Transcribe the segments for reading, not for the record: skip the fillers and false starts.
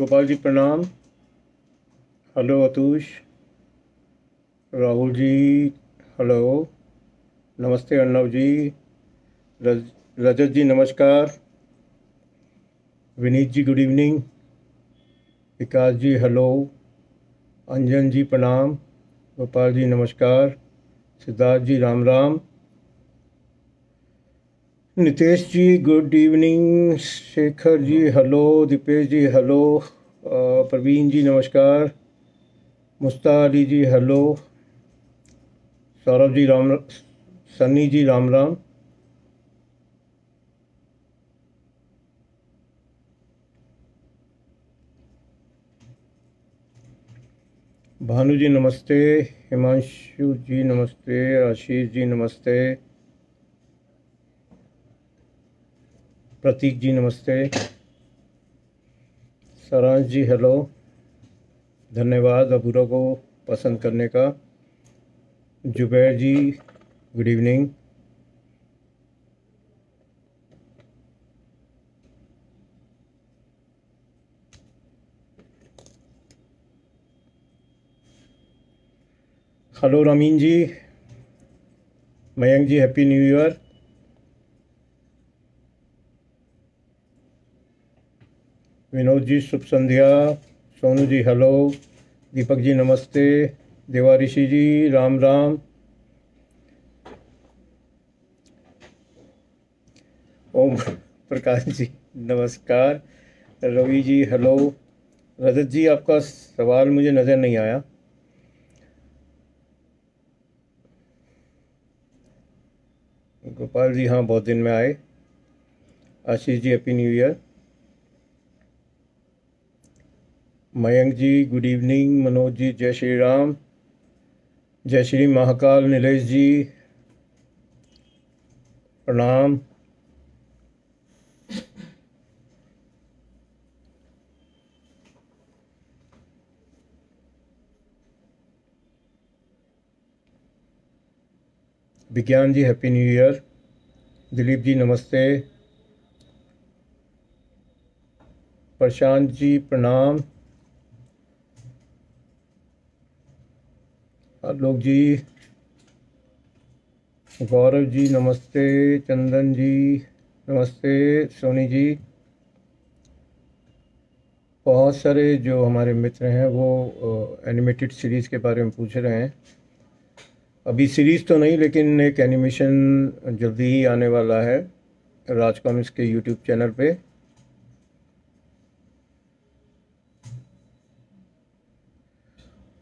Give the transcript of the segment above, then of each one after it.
गोपाल जी प्रणाम। Hello Atush. Rahul ji hello. नमस्ते अर्णव जी। रज, रजत जी नमस्कार। विनीत जी गुड इवनिंग। विकास जी हेलो। अंजन जी प्रणाम। गोपाल जी नमस्कार। सिद्धार्थ जी राम राम। नितेश जी good evening. Shekhar ji hello. Dipesh जी हेलो। प्रवीण जी नमस्कार। मुस्ता अली जी हेलो। सौरभ जी राम। सन्नी जी राम राम। भानु जी नमस्ते। हिमांशु जी नमस्ते। आशीष जी नमस्ते। प्रतीक जी नमस्ते। सारांश जी हेलो। धन्यवाद अबूरा को पसंद करने का। जुबैर जी गुड इवनिंग। हेलो रामीन जी। मयंक जी happy new year. Vinod ji शुभ संध्या। सोनू जी हेलो। दीपक जी नमस्ते। देवाऋषि जी राम राम। ओम प्रकाश जी नमस्कार। रवि जी हेलो। रजत जी आपका सवाल मुझे नज़र नहीं आया। गोपाल जी हाँ बहुत दिन में आए। Ashish ji happy new year. Mayank जी गुड इवनिंग। मनोज जी जय श्री राम। जय श्री महाकाल। नीलेश जी प्रणाम। विज्ञान जी happy new year. Dilip ji नमस्ते। प्रशांत जी प्रणाम। आलोक जी। गौरव जी नमस्ते। चंदन जी नमस्ते। सोनी जी। बहुत सारे जो हमारे मित्र हैं वो एनिमेटेड सीरीज़ के बारे में पूछ रहे हैं। अभी सीरीज़ तो नहीं लेकिन एक एनिमेशन जल्दी ही आने वाला है राज कॉमिक्स के यूट्यूब चैनल पे।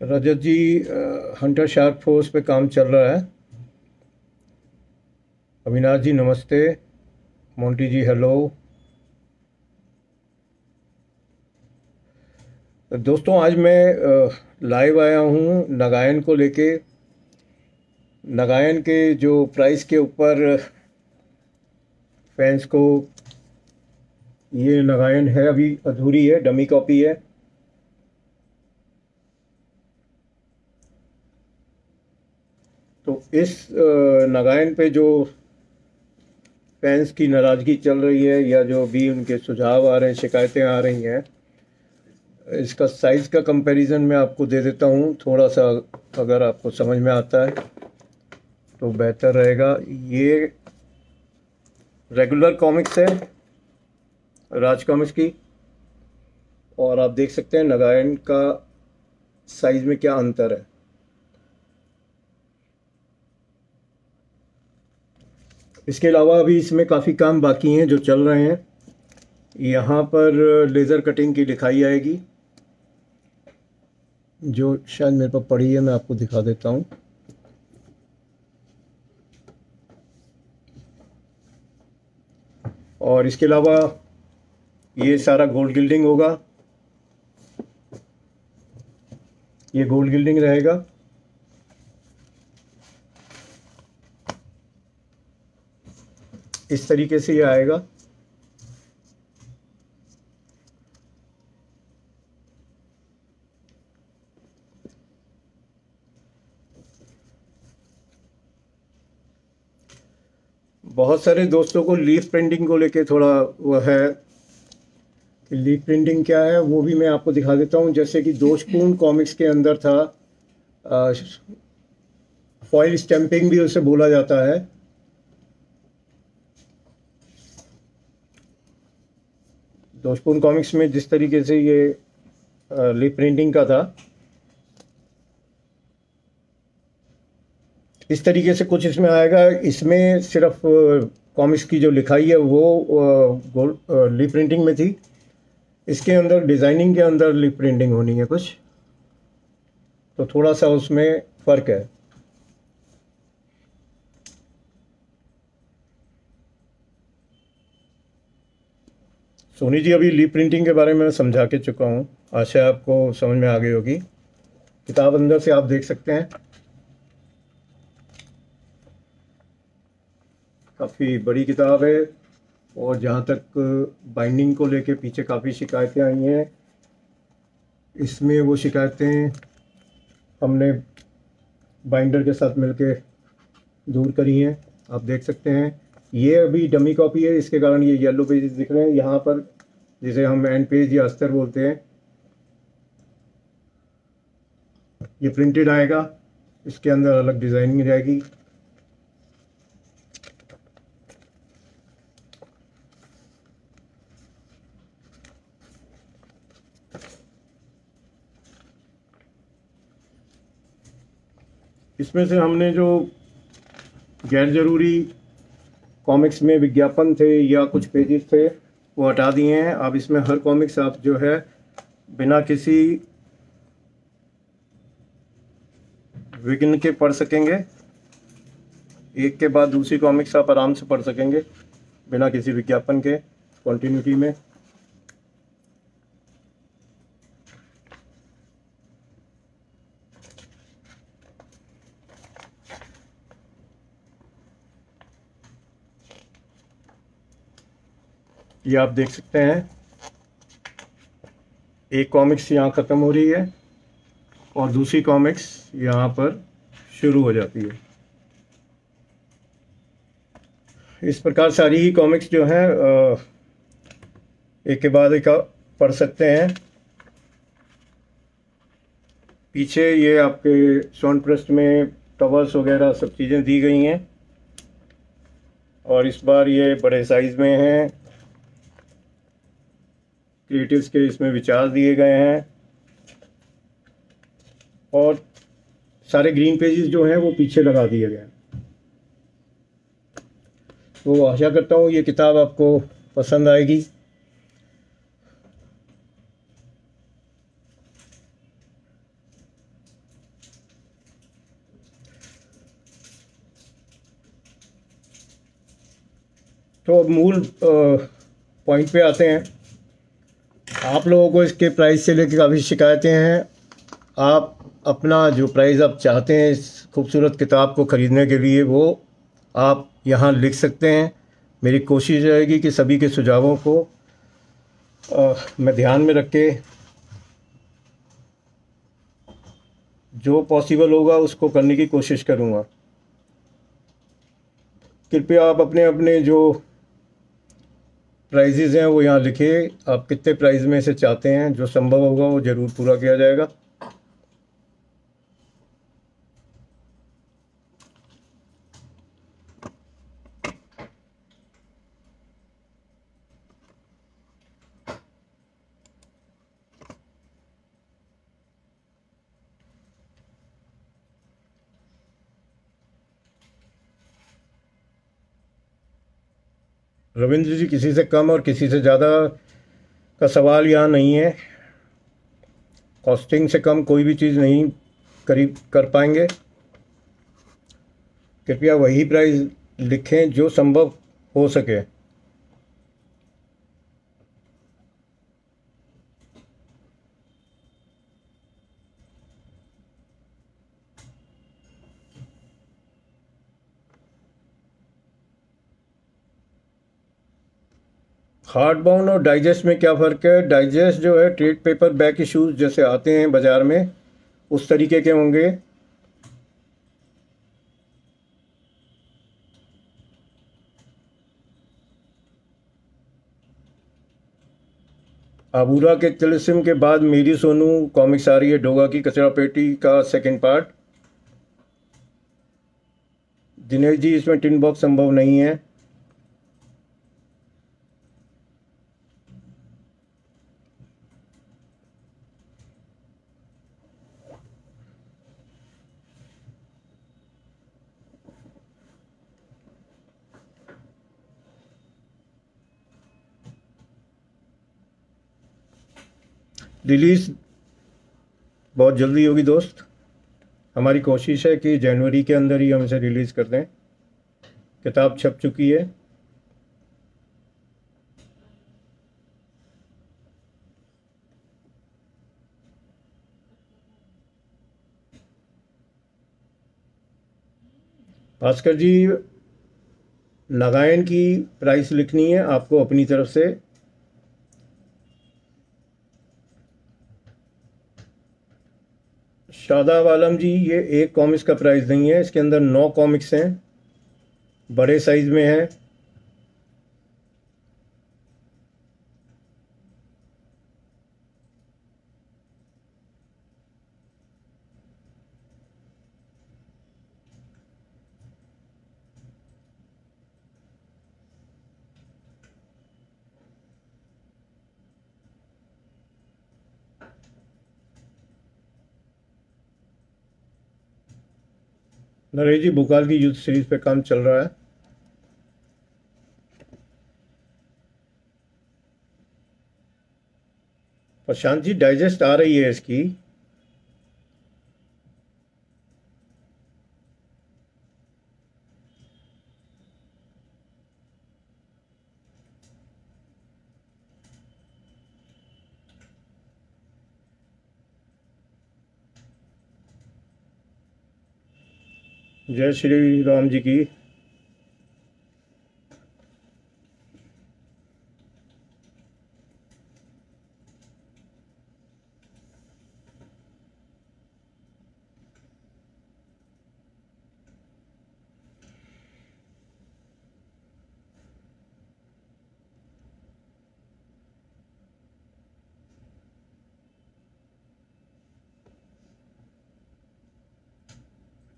रजत जी हंटर शार्क फोर्स पे काम चल रहा है। अविनाश जी नमस्ते। मोंटी जी हेलो। दोस्तों आज मैं लाइव आया हूँ नगायन को लेके। नगायन के जो प्राइस के ऊपर फैंस को ये नगायन है अभी अधूरी है, डमी कॉपी है। तो इस नगायन पे जो फैंस की नाराज़गी चल रही है या जो भी उनके सुझाव आ रहे हैं, शिकायतें आ रही हैं, इसका साइज़ का कंपैरिजन मैं आपको दे देता हूँ थोड़ा सा। अगर आपको समझ में आता है तो बेहतर रहेगा। ये रेगुलर कॉमिक्स है राज कॉमिक्स की, और आप देख सकते हैं नगायन का साइज़ में क्या अंतर है। इसके अलावा अभी इसमें काफ़ी काम बाकी हैं जो चल रहे हैं। यहाँ पर लेज़र कटिंग की लिखाई आएगी जो शायद मेरे पास पड़ी है, मैं आपको दिखा देता हूँ। और इसके अलावा ये सारा गोल्ड गिल्डिंग होगा, ये गोल्ड गिल्डिंग रहेगा। इस तरीके से ये आएगा। बहुत सारे दोस्तों को लीफ प्रिंटिंग को लेके थोड़ा वो है कि लीफ प्रिंटिंग क्या है वो भी मैं आपको दिखा देता हूँ। जैसे कि दोषपूर्ण कॉमिक्स के अंदर था, फॉइल स्टैंपिंग भी उसे बोला जाता है। दोषपूर्ण कॉमिक्स में जिस तरीके से ये लीफ प्रिंटिंग का था, इस तरीके से कुछ इसमें आएगा। इसमें सिर्फ कॉमिक्स की जो लिखाई है वो लीफ प्रिंटिंग में थी। इसके अंदर डिज़ाइनिंग के अंदर लीफ प्रिंटिंग होनी है कुछ, तो थोड़ा सा उसमें फ़र्क है। सोनी जी, अभी लीफ प्रिंटिंग के बारे में समझा के चुका हूँ, आशा आपको समझ में आ गई होगी। किताब अंदर से आप देख सकते हैं, काफ़ी बड़ी किताब है। और जहाँ तक बाइंडिंग को लेके पीछे काफ़ी शिकायतें आई हैं, इसमें वो शिकायतें हमने बाइंडर के साथ मिलके दूर करी हैं। आप देख सकते हैं, ये अभी डमी कॉपी है, इसके कारण ये येलो पेजेस दिख रहे हैं यहाँ पर, जिसे हम एंड पेज या अस्तर बोलते हैं। ये प्रिंटेड आएगा, इसके अंदर अलग डिज़ाइनिंग रहेगी। इसमें से हमने जो गैर ज़रूरी कॉमिक्स में विज्ञापन थे या कुछ पेजेस थे वो हटा दिए हैं। अब इसमें हर कॉमिक्स आप जो है बिना किसी विघ्न के पढ़ सकेंगे। एक के बाद दूसरी कॉमिक्स आप आराम से पढ़ सकेंगे बिना किसी विज्ञापन के, कंटिन्यूटी में। ये आप देख सकते हैं, एक कॉमिक्स यहाँ ख़त्म हो रही है और दूसरी कॉमिक्स यहाँ पर शुरू हो जाती है। इस प्रकार सारी ही कॉमिक्स जो हैं एक के बाद एक पढ़ सकते हैं। पीछे ये आपके स्वर्ण पृष्ठ में कवर्स वगैरह सब चीज़ें दी गई हैं, और इस बार ये बड़े साइज़ में हैं। क्रिएटिव्स के इसमें विचार दिए गए हैं, और सारे ग्रीन पेजेस जो हैं वो पीछे लगा दिए गए हैं। तो आशा करता हूँ ये किताब आपको पसंद आएगी। तो अब मूल पॉइंट पे आते हैं। आप लोगों को इसके प्राइस से लेकर काफ़ी शिकायतें हैं। आप अपना जो प्राइस आप चाहते हैं इस खूबसूरत किताब को ख़रीदने के लिए, वो आप यहाँ लिख सकते हैं। मेरी कोशिश रहेगी कि सभी के सुझावों को मैं ध्यान में रख के जो पॉसिबल होगा उसको करने की कोशिश करूँगा। कृपया आप अपने अपने जो प्राइजेज़ हैं वो यहाँ लिखिए। आप कितने प्राइस में इसे चाहते हैं, जो संभव होगा वो ज़रूर पूरा किया जाएगा। रविंद्र जी, किसी से कम और किसी से ज़्यादा का सवाल यहाँ नहीं है। कॉस्टिंग से कम कोई भी चीज़ नहीं करीब कर पाएंगे। कृपया वही प्राइस लिखें जो संभव हो सके। हार्ड बाउंड और डाइजेस्ट में क्या फ़र्क है? डाइजेस्ट जो है ट्रेड पेपर बैक इशूज़ जैसे आते हैं बाज़ार में, उस तरीके के होंगे। अबूरा के तिलिस्म के बाद मेरी सोनू कॉमिक्स आ रही है, डोगा की कचरा पेटी का सेकंड पार्ट। दिनेश जी, इसमें टिन बॉक्स संभव नहीं है। रिलीज बहुत जल्दी होगी दोस्त। हमारी कोशिश है कि जनवरी के अंदर ही हम इसे रिलीज़ कर दें। किताब छप चुकी है। भास्कर जी, नागायन की प्राइस लिखनी है आपको अपनी तरफ से। शादाब आलम जी, ये एक कॉमिक्स का प्राइस नहीं है, इसके अंदर 9 कॉमिक्स हैं, बड़े साइज में है। नरेश जी, भोकाल की यूथ सीरीज पे काम चल रहा है। प्रशांत जी, डाइजेस्ट आ रही है इसकी। जय श्री राम जी की।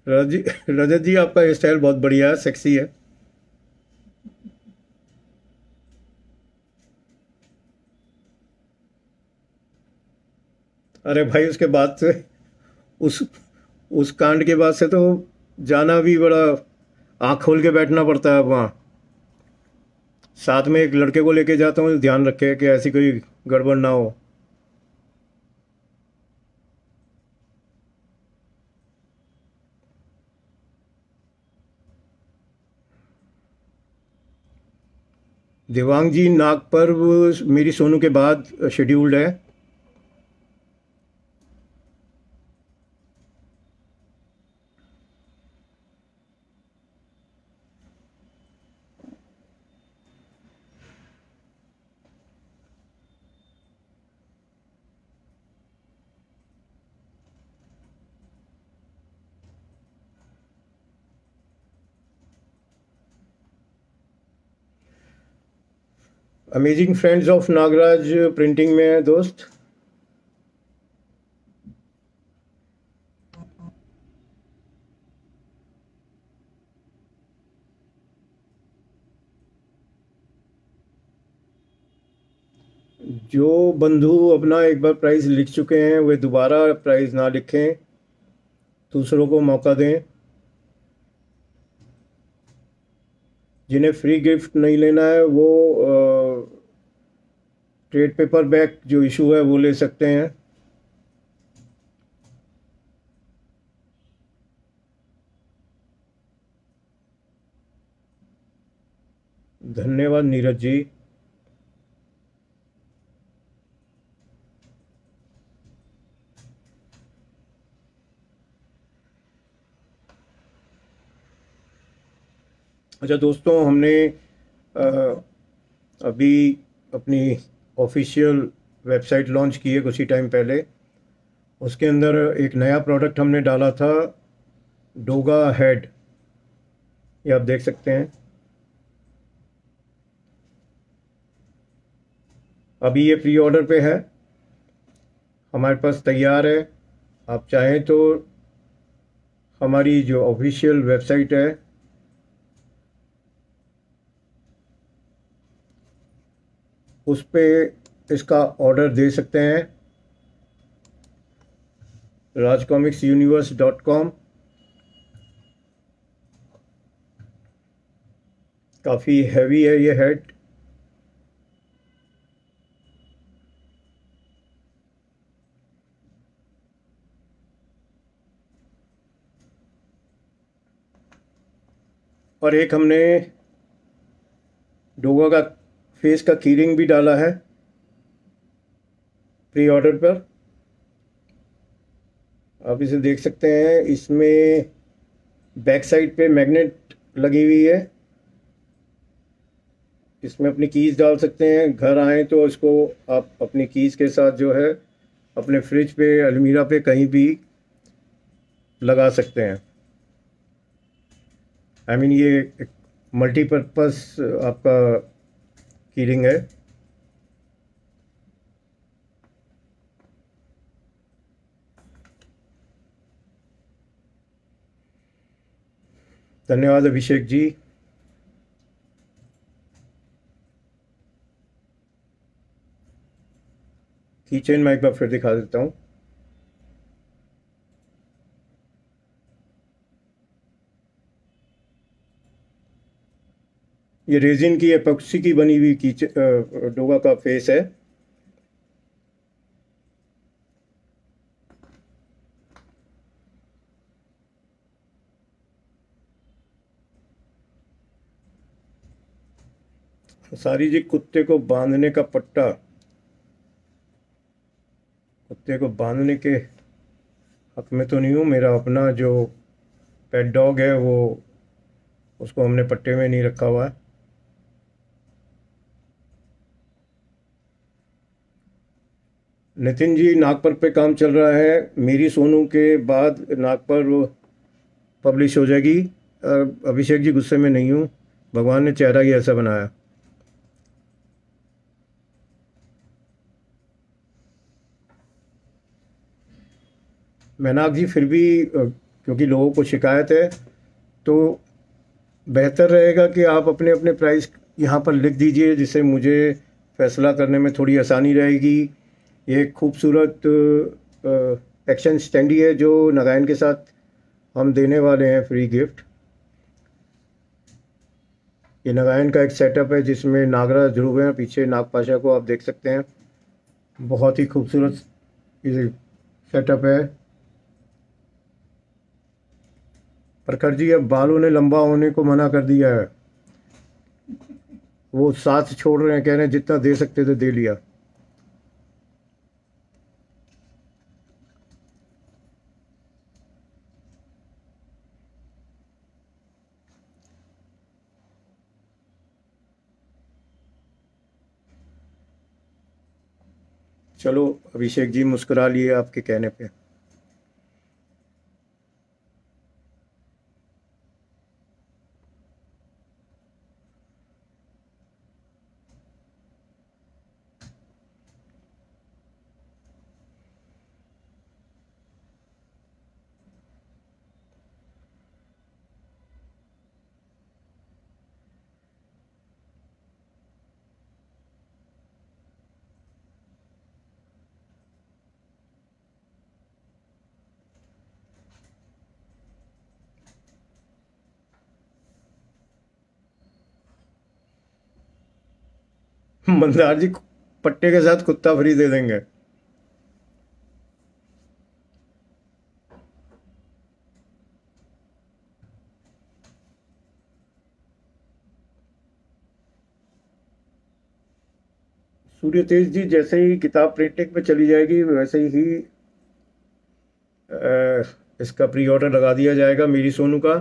रजत जी, आपका हेयर स्टाइल बहुत बढ़िया है, सेक्सी है। अरे भाई, उसके बाद से उस उस कांड के बाद से तो जाना भी बड़ा आँख खोल के बैठना पड़ता है। वहाँ साथ में एक लड़के को लेके जाता हूँ, ध्यान रखे कि ऐसी कोई गड़बड़ ना हो। देवांग जी, नाग पर्व मेरी सोनू के बाद शेड्यूल्ड है। Amazing friends of Nagraj printing में है दोस्त। जो बंधु अपना एक बार प्राइस लिख चुके हैं वे दोबारा प्राइस ना लिखें, दूसरों को मौका दें। जिन्हें फ्री गिफ्ट नहीं लेना है वो ट्रेड पेपर बैक जो इशू है वो ले सकते हैं। धन्यवाद नीरज जी। अच्छा दोस्तों, हमने अभी अपनी ऑफिशियल वेबसाइट लॉन्च की है कुछ ही टाइम पहले। उसके अंदर एक नया प्रोडक्ट हमने डाला था, डोगा हेड। ये आप देख सकते हैं। अभी ये प्री ऑर्डर पे है, हमारे पास तैयार है। आप चाहें तो हमारी जो ऑफिशियल वेबसाइट है उस पे इसका ऑर्डर दे सकते हैं, rajcomicsuniverse.com। काफ़ी हैवी है ये हेड। और एक हमने डोगा का फेस का कीरिंग भी डाला है प्री ऑर्डर पर। आप इसे देख सकते हैं, इसमें बैक साइड पे मैग्नेट लगी हुई है। इसमें अपनी कीज़ डाल सकते हैं, घर आएँ तो इसको आप अपनी कीज़ के साथ जो है अपने फ्रिज पे, अलमीरा पे कहीं भी लगा सकते हैं। आई मीन ये एक मल्टीपर्पज़ आपका कीरिंग है। धन्यवाद अभिषेक जी। कीचेन मैं एक बार फिर दिखा देता हूँ। ये रेजिन की एपॉक्सी की बनी हुई डोगा का फेस है। सारी जी कुत्ते को बांधने का पट्टा, कुत्ते को बांधने के हक में तो नहीं हूँ। मेरा अपना जो पेट डॉग है वो, उसको हमने पट्टे में नहीं रखा हुआ है। नितिन जी, नागपर पे काम चल रहा है। मेरी सोनू के बाद नागपर पब्लिश हो जाएगी। अभिषेक जी गुस्से में नहीं हूँ, भगवान ने चेहरा ही ऐसा बनाया। मैनाक जी फिर भी क्योंकि लोगों को शिकायत है तो बेहतर रहेगा कि आप अपने अपने प्राइस यहाँ पर लिख दीजिए, जिससे मुझे फ़ैसला करने में थोड़ी आसानी रहेगी। ये खूबसूरत एक्शन स्टैंडी है जो नगाइन के साथ हम देने वाले हैं फ्री गिफ्ट। ये नगाइन का एक सेटअप है जिसमें नागराज ध्रुव हैं, पीछे नागपाशा को आप देख सकते हैं। बहुत ही खूबसूरत ये सेटअप है। प्रखर जी, अब बालों ने लंबा होने को मना कर दिया है, वो साथ छोड़ रहे हैं, कह रहे हैं जितना दे सकते थे दे लिया। चलो अभिषेक जी मुस्कुरा लिए आपके कहने पे। मंदार जी पट्टे के साथ कुत्ता फ्री दे देंगे। सूर्य तेज जी, जैसे ही किताब प्रिंटिंग पे चली जाएगी वैसे ही इसका प्री ऑर्डर लगा दिया जाएगा मेरी सोनू का।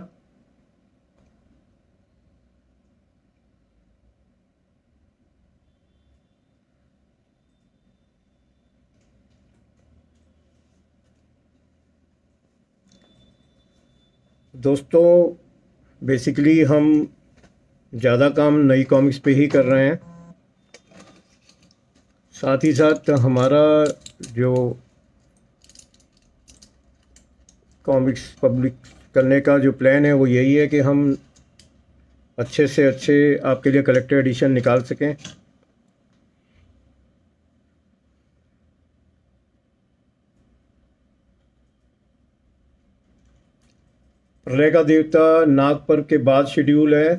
दोस्तों बेसिकली हम ज़्यादा काम नई कॉमिक्स पे ही कर रहे हैं। साथ ही साथ हमारा जो कॉमिक्स पब्लिक करने का जो प्लान है वो यही है कि हम अच्छे से अच्छे आपके लिए कलेक्टर एडिशन निकाल सकें। प्रलय का देवता नाग पर्व के बाद शेड्यूल है।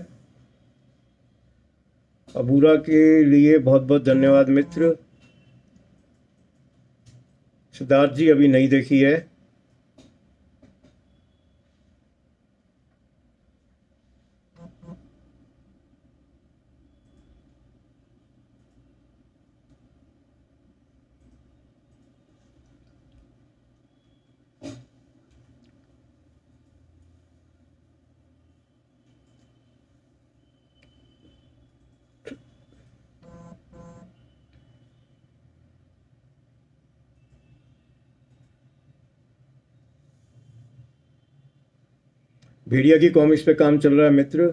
अबूरा के लिए बहुत बहुत धन्यवाद मित्र। सिद्धार्थ जी अभी नहीं देखी है। भेड़िया की कॉमिक्स पे काम चल रहा है मित्र।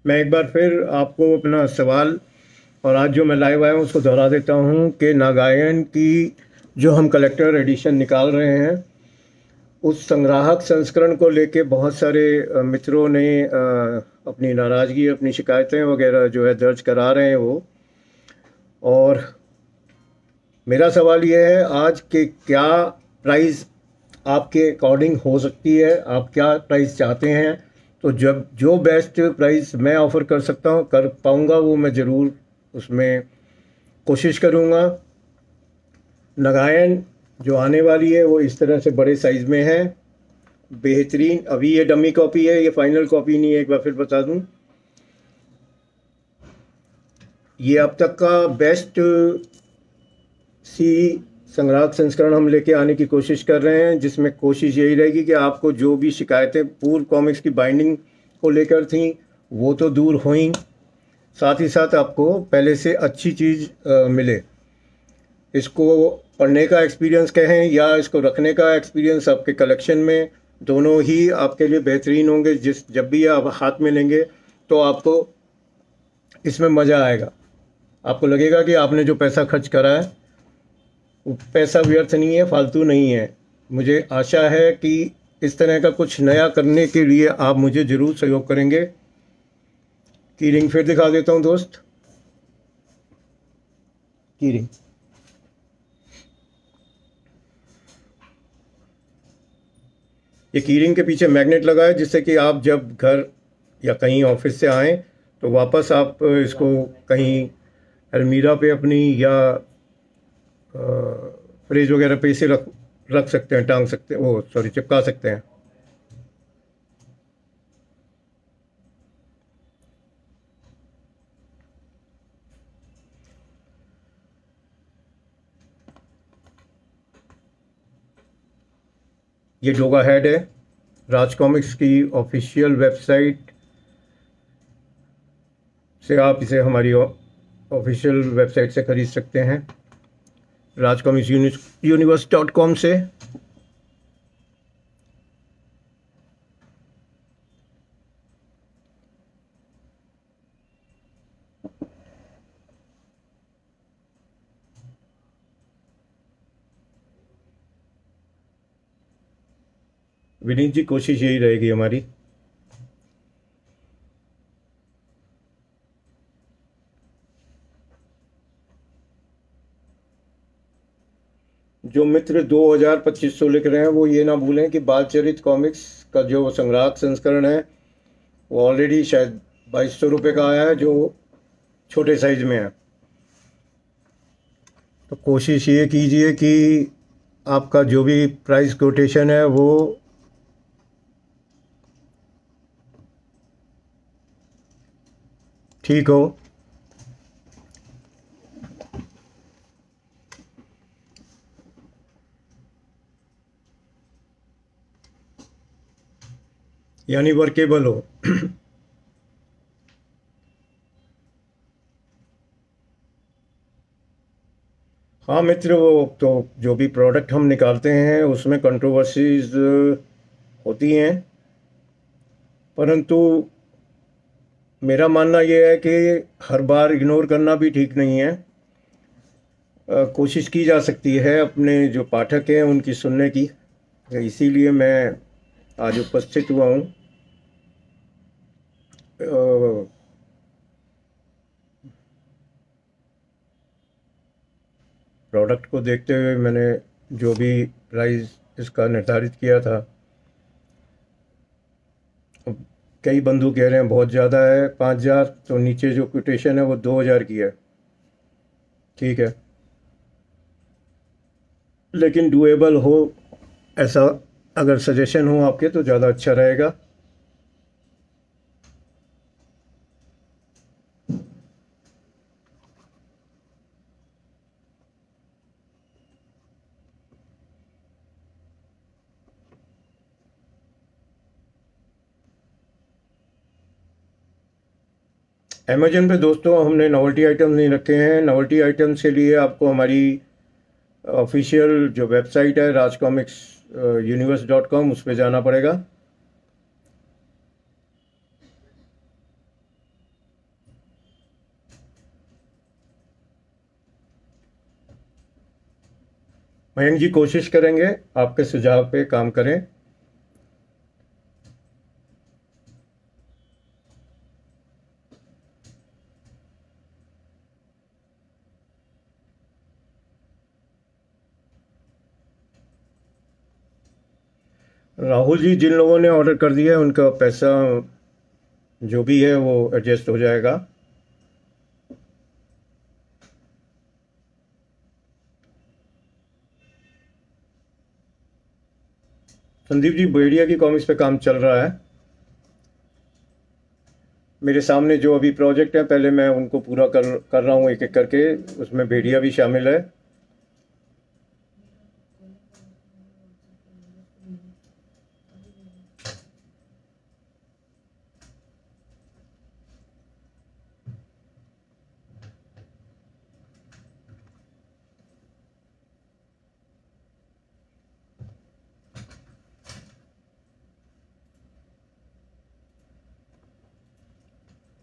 मैं एक बार फिर आपको अपना सवाल और आज जो मैं लाइव आया हूँ उसको दोहरा देता हूँ कि नागायन की जो हम कलेक्टर एडिशन निकाल रहे हैं उस संग्राहक संस्करण को लेके बहुत सारे मित्रों ने अपनी नाराज़गी, अपनी शिकायतें वगैरह जो है दर्ज करा रहे हैं वो। और मेरा सवाल ये है आज के क्या प्राइस आपके अकॉर्डिंग हो सकती है, आप क्या प्राइस चाहते हैं। तो जब जो बेस्ट प्राइस मैं ऑफ़र कर सकता हूँ, कर पाऊँगा, वो मैं ज़रूर उसमें कोशिश करूँगा। नागायन जो आने वाली है वो इस तरह से बड़े साइज़ में है, बेहतरीन। अभी ये डमी कॉपी है, ये फाइनल कॉपी नहीं है, एक बार फिर बता दूँ। ये अब तक का बेस्ट सी संग्राहक संस्करण हम लेके आने की कोशिश कर रहे हैं, जिसमें कोशिश यही रहेगी कि आपको जो भी शिकायतें पूर्व कॉमिक्स की बाइंडिंग को लेकर थी वो तो दूर हुई, साथ ही साथ आपको पहले से अच्छी चीज़ मिले। इसको पढ़ने का एक्सपीरियंस कहें या इसको रखने का एक्सपीरियंस आपके कलेक्शन में, दोनों ही आपके लिए बेहतरीन होंगे। जब भी आप हाथ में लेंगे तो आपको इसमें मज़ा आएगा। आपको लगेगा कि आपने जो पैसा खर्च करा है वो पैसा व्यर्थ नहीं है, फालतू नहीं है। मुझे आशा है कि इस तरह का कुछ नया करने के लिए आप मुझे ज़रूर सहयोग करेंगे। की रिंग फिर दिखा देता हूँ दोस्त, की रिंग। ये की रिंग के पीछे मैग्नेट लगा है, जिससे कि आप जब घर या कहीं ऑफिस से आएँ तो वापस आप इसको कहीं अलमीरा पे अपनी या फ्रिज वगैरह पे इसे रख सकते हैं, टांग सकते हैं, वो सॉरी चिपका सकते हैं। ये जोगा हेड है, राज कॉमिक्स की ऑफिशियल वेबसाइट से आप इसे हमारी ऑफिशियल वेबसाइट से ख़रीद सकते हैं, rajcomicsuniverse.com से। विनीत जी कोशिश यही रहेगी हमारी। जो मित्र 2000-2500 लिख रहे हैं वो ये ना भूलें कि बालचरित कॉमिक्स का जो संग्राहक संस्करण है वो ऑलरेडी शायद 2200 रुपये का आया है, जो छोटे साइज में है। तो कोशिश ये कीजिए कि आपका जो भी प्राइस कोटेशन है वो ठीक हो। यानी वर्केबल हो। हाँ मित्र, वो तो जो भी प्रोडक्ट हम निकालते हैं उसमें कंट्रोवर्सीज होती हैं, परंतु मेरा मानना ये है कि हर बार इग्नोर करना भी ठीक नहीं है। कोशिश की जा सकती है अपने जो पाठक हैं उनकी सुनने की, इसीलिए मैं आज उपस्थित हुआ हूँ। प्रोडक्ट को देखते हुए मैंने जो भी प्राइस इसका निर्धारित किया था, कई बंधु कह रहे हैं बहुत ज़्यादा है 5,000, तो नीचे जो कोटेशन है वो 2,000 की है। ठीक है, लेकिन डुएबल हो ऐसा अगर सजेशन हो आपके तो ज़्यादा अच्छा रहेगा। अमेजन पे दोस्तों हमने नॉवेल्टी आइटम नहीं रखे हैं। नॉवेल्टी आइटम्स के लिए आपको हमारी ऑफिशियल जो वेबसाइट है rajcomicsuniverse.com उस पर जाना पड़ेगा। मयंक जी कोशिश करेंगे आपके सुझाव पे काम करें। राहुल जी, जिन लोगों ने ऑर्डर कर दिया है उनका पैसा जो भी है वो एडजस्ट हो जाएगा। संदीप जी, भेड़िया की कॉमिक्स पे काम चल रहा है। मेरे सामने जो अभी प्रोजेक्ट है पहले मैं उनको पूरा कर रहा हूँ एक एक करके, उसमें भेड़िया भी शामिल है।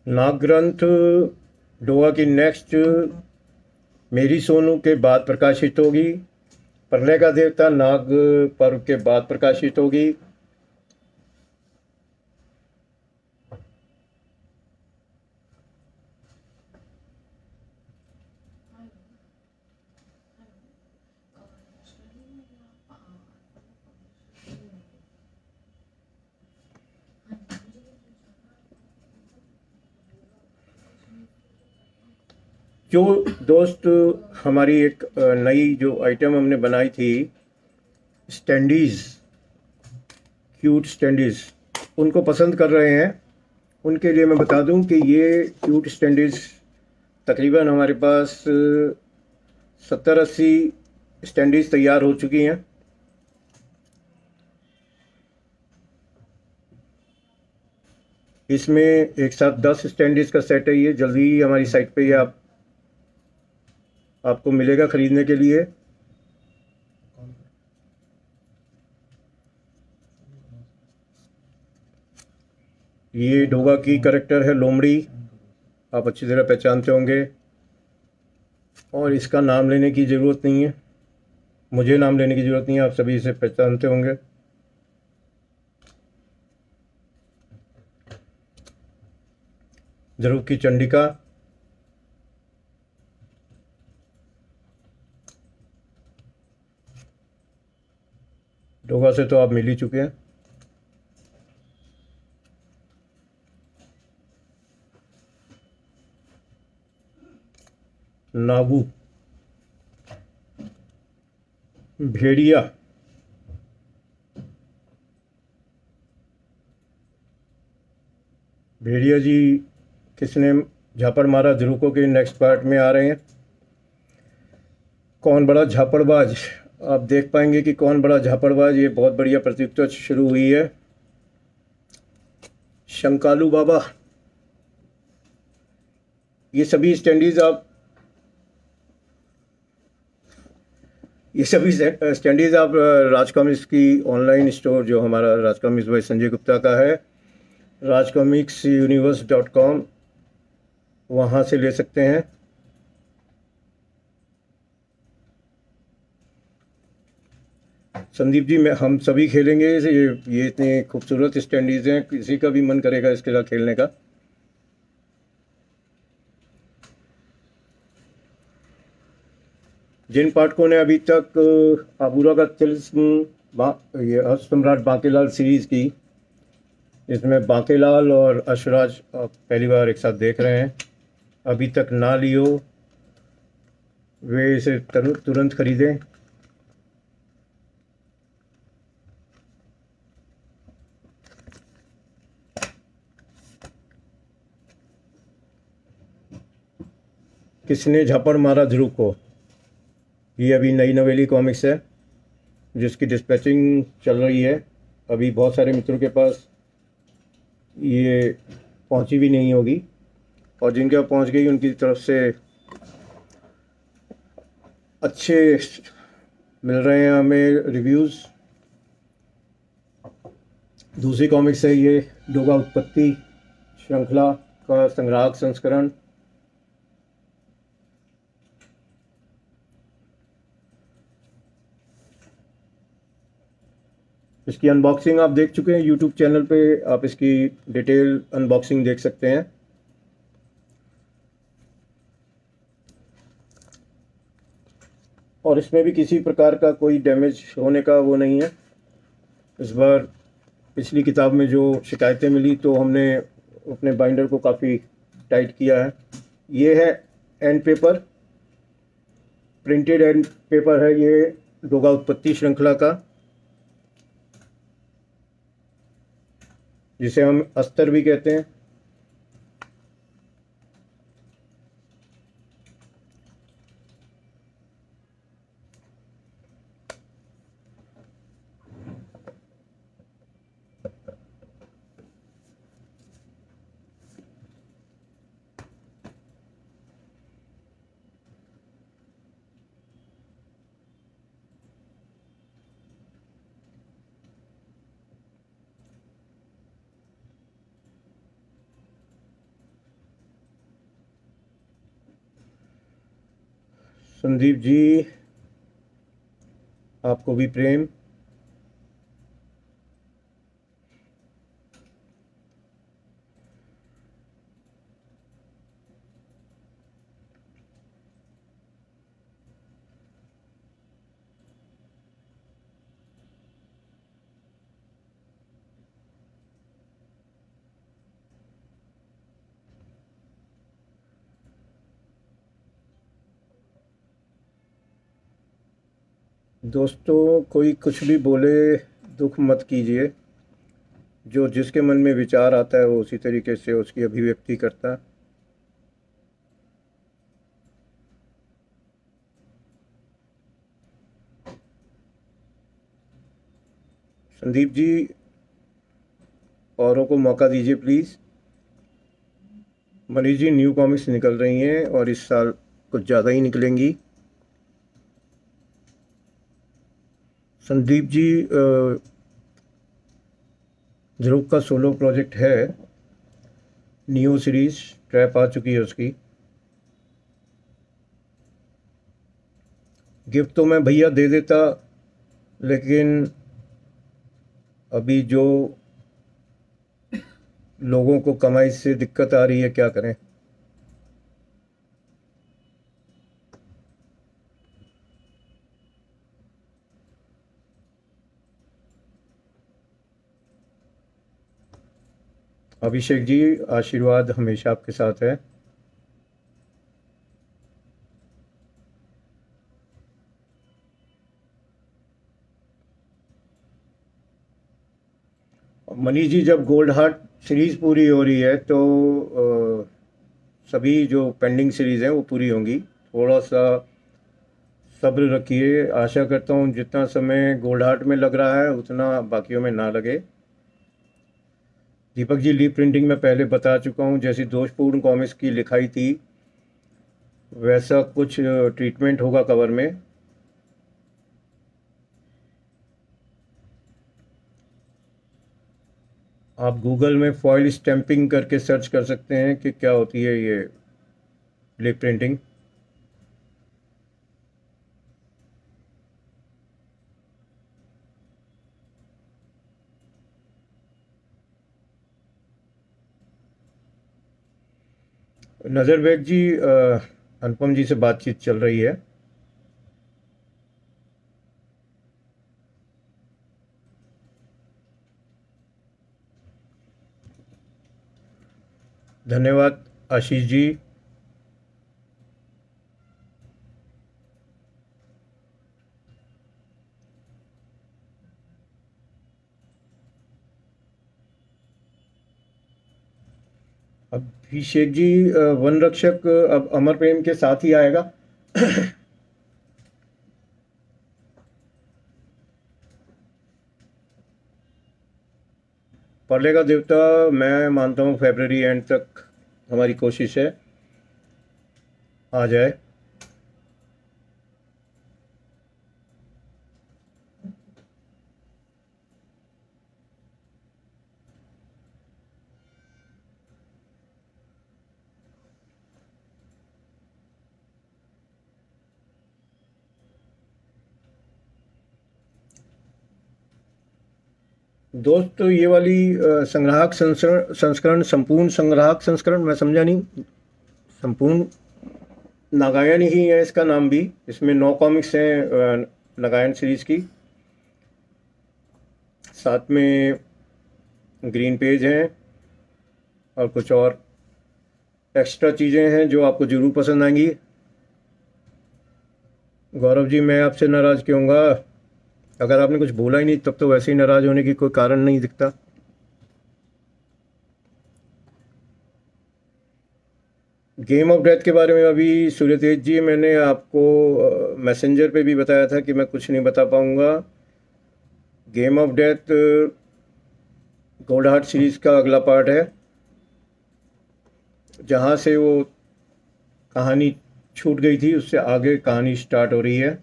नाग ग्रंथ डोआ की नेक्स्ट मेरी सोनू के बाद प्रकाशित होगी। प्रलय का देवता नाग पर्व के बाद प्रकाशित होगी। जो दोस्त हमारी एक नई जो आइटम हमने बनाई थी, स्टैंडीज़, क्यूट स्टैंडीज़, उनको पसंद कर रहे हैं। उनके लिए मैं बता दूं कि ये क्यूट स्टैंडीज़ तकरीबन हमारे पास 70-80 स्टैंडीज़ तैयार हो चुकी हैं। इसमें एक साथ 10 स्टैंडीज़ का सेट है। ये जल्दी ही हमारी साइट पे ये आपको मिलेगा ख़रीदने के लिए। ये डोगा की कैरेक्टर है लोमड़ी, आप अच्छी तरह पहचानते होंगे, और इसका नाम लेने की ज़रूरत नहीं है, मुझे नाम लेने की ज़रूरत नहीं है, आप सभी इसे पहचानते होंगे। ध्रुव की चंडिका, डोगा से तो आप मिल ही चुके हैं। नागू, भेड़िया, भेड़िया जी किसने झापड़ मारा ध्रुव के नेक्स्ट पार्ट में आ रहे हैं। कौन बड़ा झापड़बाज, आप देख पाएंगे कि कौन बड़ा झापड़बाज, ये बहुत बढ़िया प्रतियोगिता शुरू हुई है। शंकालू बाबा, ये सभी स्टैंडीज आप राज कॉमिक्स की ऑनलाइन स्टोर, जो हमारा राज कॉमिक्स बाय संजय गुप्ता का है, rajcomicsuniverse.com, वहाँ से ले सकते हैं। संदीप जी, मैं हम सभी खेलेंगे। ये इतने खूबसूरत स्टैंडीज हैं, किसी का भी मन करेगा इसके साथ खेलने का। जिन पाठकों ने अभी तक आबूरा का तिलिस्म, ये सम्राट बांकेलाल सीरीज़ की, इसमें बांकेलाल और अशराज पहली बार एक साथ देख रहे हैं, अभी तक ना लियो, वे इसे तुरंत खरीदें। किसने झापड़ मारा ध्रुव को, ये अभी नई नवेली कॉमिक्स है जिसकी डिस्पैचिंग चल रही है। अभी बहुत सारे मित्रों के पास ये पहुंची भी नहीं होगी, और जिनके पास पहुंच गई उनकी तरफ से अच्छे मिल रहे हैं हमें रिव्यूज़। दूसरी कॉमिक्स है ये डोगा उत्पत्ति श्रृंखला का संग्राहक संस्करण। इसकी अनबॉक्सिंग आप देख चुके हैं यूट्यूब चैनल पे, आप इसकी डिटेल अनबॉक्सिंग देख सकते हैं। और इसमें भी किसी प्रकार का कोई डैमेज होने का वो नहीं है। इस बार पिछली किताब में जो शिकायतें मिली तो हमने अपने बाइंडर को काफ़ी टाइट किया है। ये है and paper, printed and paper है ये डोगा उत्पत्ति श्रृंखला का, जिसे हम अस्तर भी कहते हैं। संदीप जी, आपको भी प्रेम। दोस्तों, कोई कुछ भी बोले दुख मत कीजिए, जो जिसके मन में विचार आता है वो उसी तरीके से उसकी अभिव्यक्ति करता है। संदीप जी, औरों को मौका दीजिए please. Manish ji, new comics निकल रही हैं और इस साल कुछ ज़्यादा ही निकलेंगी। संदीप जी, ध्रुव का सोलो प्रोजेक्ट है, नियो सीरीज ट्रैप आ चुकी है उसकी। गिफ्ट तो मैं भैया दे देता, लेकिन अभी जो लोगों को कमाई से दिक्कत आ रही है, क्या करें। अभिषेक जी, आशीर्वाद हमेशा आपके साथ है। मनीष जी, जब गोल्ड हार्ट सीरीज़ पूरी हो रही है तो सभी जो पेंडिंग सीरीज़ हैं वो पूरी होंगी। थोड़ा सा सब्र रखिए। आशा करता हूँ जितना समय गोल्ड हार्ट में लग रहा है उतना बाकियों में ना लगे। दीपक जी, लीप प्रिंटिंग में पहले बता चुका हूँ, जैसी दोषपूर्ण कॉमिक्स की लिखाई थी वैसा कुछ ट्रीटमेंट होगा कवर में। आप गूगल में फॉइल स्टैंपिंग करके सर्च कर सकते हैं कि क्या होती है ये लिप प्रिंटिंग। नज़र बेग जी, अनुपम जी से बातचीत चल रही है। धन्यवाद आशीष जी। अभिषेक जी, वन रक्षक अब अमर प्रेम के साथ ही आएगा। परले का देवता मैं मानता हूँ फरवरी एंड तक हमारी कोशिश है आ जाए। दोस्त, ये वाली संग्राहक संस्करण संपूर्ण संग्राहक संस्करण, मैं समझा नहीं। संपूर्ण नागायन ही है इसका नाम भी। इसमें 9 कॉमिक्स हैं नागायन सीरीज की। साथ में ग्रीन पेज हैं और कुछ और एक्स्ट्रा चीज़ें हैं जो आपको ज़रूर पसंद आएंगी। गौरव जी, मैं आपसे नाराज़ क्यों होऊंगा? अगर आपने कुछ बोला ही नहीं तब तो वैसे ही नाराज़ होने की कोई कारण नहीं दिखता। गेम ऑफ डेथ के बारे में अभी सूर्य तेज जी, मैंने आपको मैसेंजर पे भी बताया था कि मैं कुछ नहीं बता पाऊँगा। Game of death gold heart series का अगला पार्ट है, जहाँ से वो कहानी छूट गई थी उससे आगे कहानी स्टार्ट हो रही है।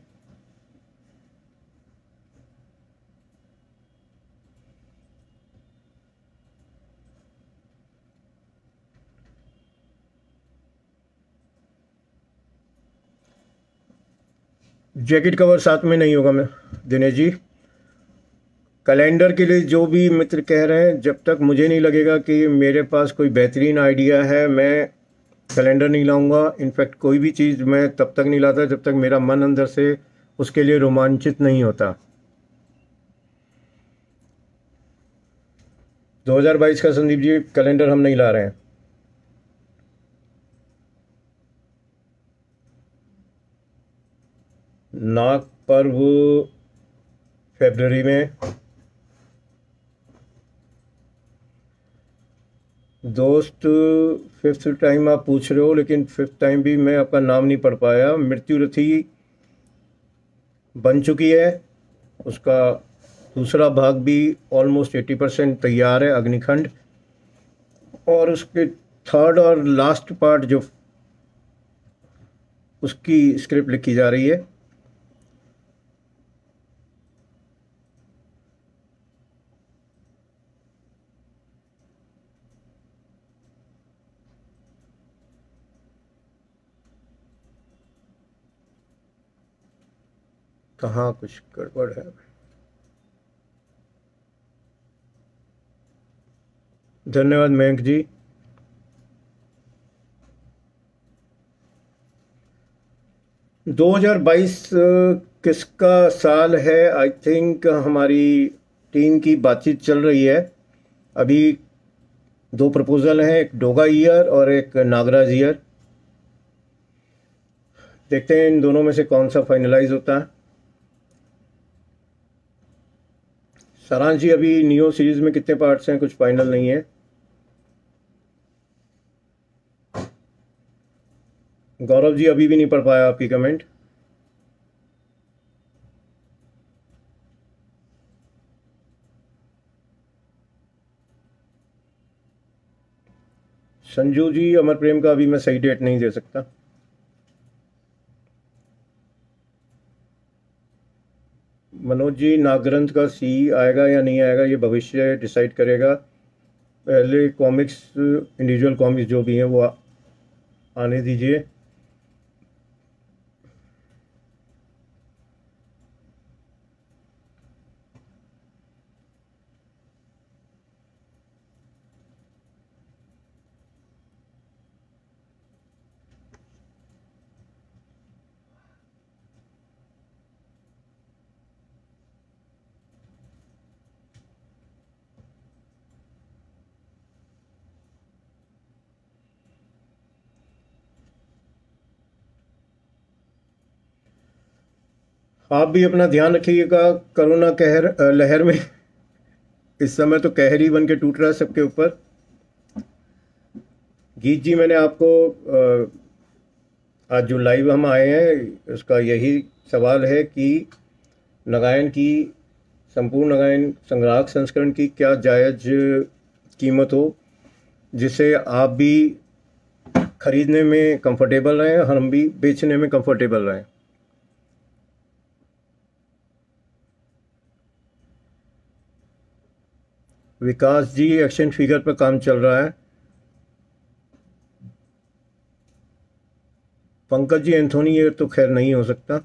जैकेट कवर साथ में नहीं होगा मैं दिनेश जी। कैलेंडर के लिए जो भी मित्र कह रहे हैं, जब तक मुझे नहीं लगेगा कि मेरे पास कोई बेहतरीन आइडिया है, मैं कैलेंडर नहीं लाऊंगा। इनफैक्ट कोई भी चीज़ मैं तब तक नहीं लाता जब तक मेरा मन अंदर से उसके लिए रोमांचित नहीं होता। 2022 का संदीप जी कैलेंडर हम नहीं ला रहे हैं। नाग पर्व फरवरी में। दोस्त, 5th टाइम आप पूछ रहे हो, लेकिन 5th टाइम भी मैं आपका नाम नहीं पढ़ पाया। मृत्यु रथी बन चुकी है, उसका दूसरा भाग भी ऑलमोस्ट 80% तैयार है, अग्निखंड। और उसके थर्ड और लास्ट पार्ट जो उसकी स्क्रिप्ट लिखी जा रही है। कहाँ कुछ गड़बड़ है? धन्यवाद मयंक जी। दो हजार बाईस किसका साल है? आई थिंक हमारी टीम की बातचीत चल रही है अभी। 2 प्रपोजल हैं, एक डोगा ईयर और एक नागराज ईयर। देखते हैं इन दोनों में से कौन सा फाइनलाइज होता है। सारांश जी, अभी नियो सीरीज में कितने पार्ट्स हैं? कुछ फाइनल नहीं है। गौरव जी, अभी भी नहीं पढ़ पाया आपकी कमेंट। संजू जी, अमर प्रेम का अभी मैं सही डेट नहीं दे सकता। मनोज जी, नागरंथ का सी आएगा या नहीं आएगा ये भविष्य डिसाइड करेगा। पहले कॉमिक्स, इंडिविजुअल कॉमिक्स जो भी हैं वो आने दीजिए। आप भी अपना ध्यान रखिएगा कोरोना कहर लहर में। इस समय तो कहर ही बन के टूट रहा है सबके ऊपर। गीत जी, मैंने आपको आज जो लाइव हम आए हैं उसका यही सवाल है कि नगायन की, संपूर्ण नगायन संग्राहक संस्करण की क्या जायज़ कीमत हो जिसे आप भी खरीदने में कंफर्टेबल रहें, हम भी बेचने में कंफर्टेबल रहें। विकास जी, एक्शन फिगर पर काम चल रहा है। पंकज जी, एंथोनी ये तो खैर नहीं हो सकता।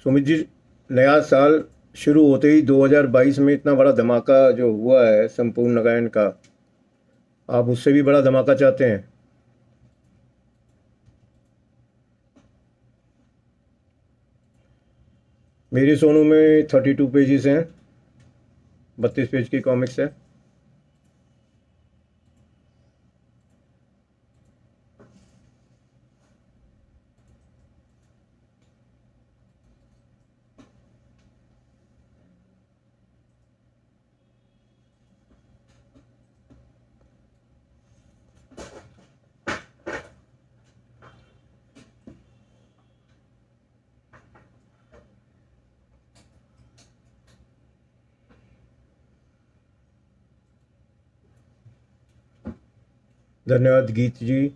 सुमित जी, नया साल शुरू होते ही 2022 में इतना बड़ा धमाका जो हुआ है संपूर्ण नगायन का, आप उससे भी बड़ा धमाका चाहते हैं? मेरी सोनू में 32 पेजेस हैं, 32 पेज की कॉमिक्स है। धन्यवाद गीत जी।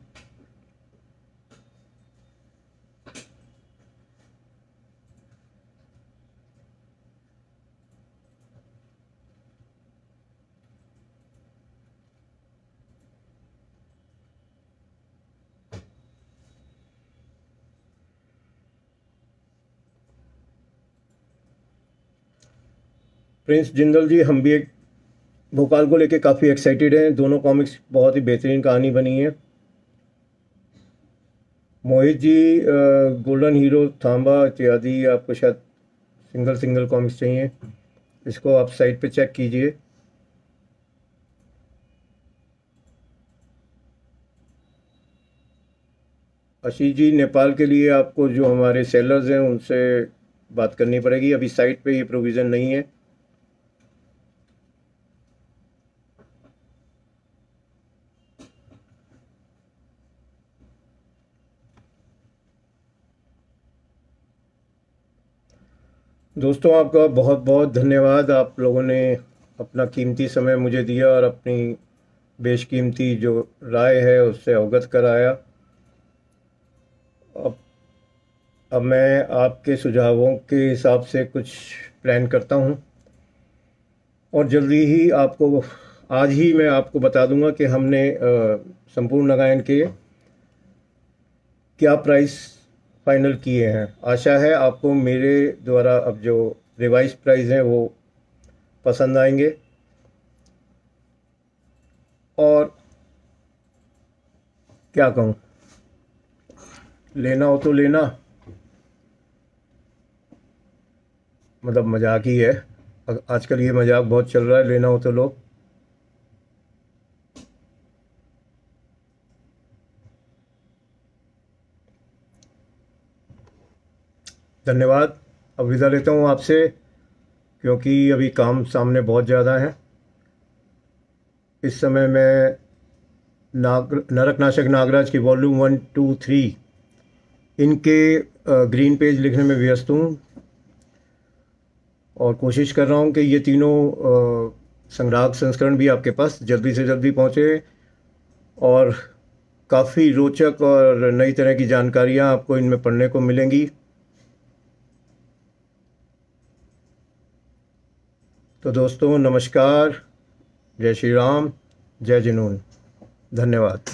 प्रिंस जिंदल जी, हम भी एक भोपाल को लेके काफ़ी एक्साइटेड हैं। दोनों कॉमिक्स बहुत ही बेहतरीन कहानी बनी है। मोहित जी, गोल्डन हीरो, थांबा इत्यादि आपको शायद सिंगल सिंगल कॉमिक्स चाहिए, इसको आप साइट पे चेक कीजिए। आशीष जी, नेपाल के लिए आपको जो हमारे सेलर्स हैं उनसे बात करनी पड़ेगी, अभी साइट पे ये प्रोविज़न नहीं है। दोस्तों, आपका बहुत बहुत धन्यवाद। आप लोगों ने अपना कीमती समय मुझे दिया और अपनी बेशकीमती जो राय है उससे अवगत कराया। अब मैं आपके सुझावों के हिसाब से कुछ प्लान करता हूँ और जल्दी ही आपको, आज ही मैं आपको बता दूंगा कि हमने संपूर्ण नगायन के क्या प्राइस फाइनल किए हैं। आशा है आपको मेरे द्वारा अब जो रिवाइज प्राइस हैं वो पसंद आएंगे और क्या कहूँ, लेना हो तो लेना, मतलब मजाक ही है। आजकल ये मजाक बहुत चल रहा है, लेना हो तो लो। धन्यवाद। अब विदा लेता हूँ आपसे क्योंकि अभी काम सामने बहुत ज़्यादा है। इस समय मैं नरकनाशक नागराज की वॉल्यूम 1, 2, 3 इनके ग्रीन पेज लिखने में व्यस्त हूँ। और कोशिश कर रहा हूँ कि ये तीनों संग्राहक संस्करण भी आपके पास जल्दी से जल्दी पहुँचे और काफ़ी रोचक और नई तरह की जानकारियाँ आपको इनमें पढ़ने को मिलेंगी। तो दोस्तों नमस्कार, जय श्री राम, जय जिनून, धन्यवाद।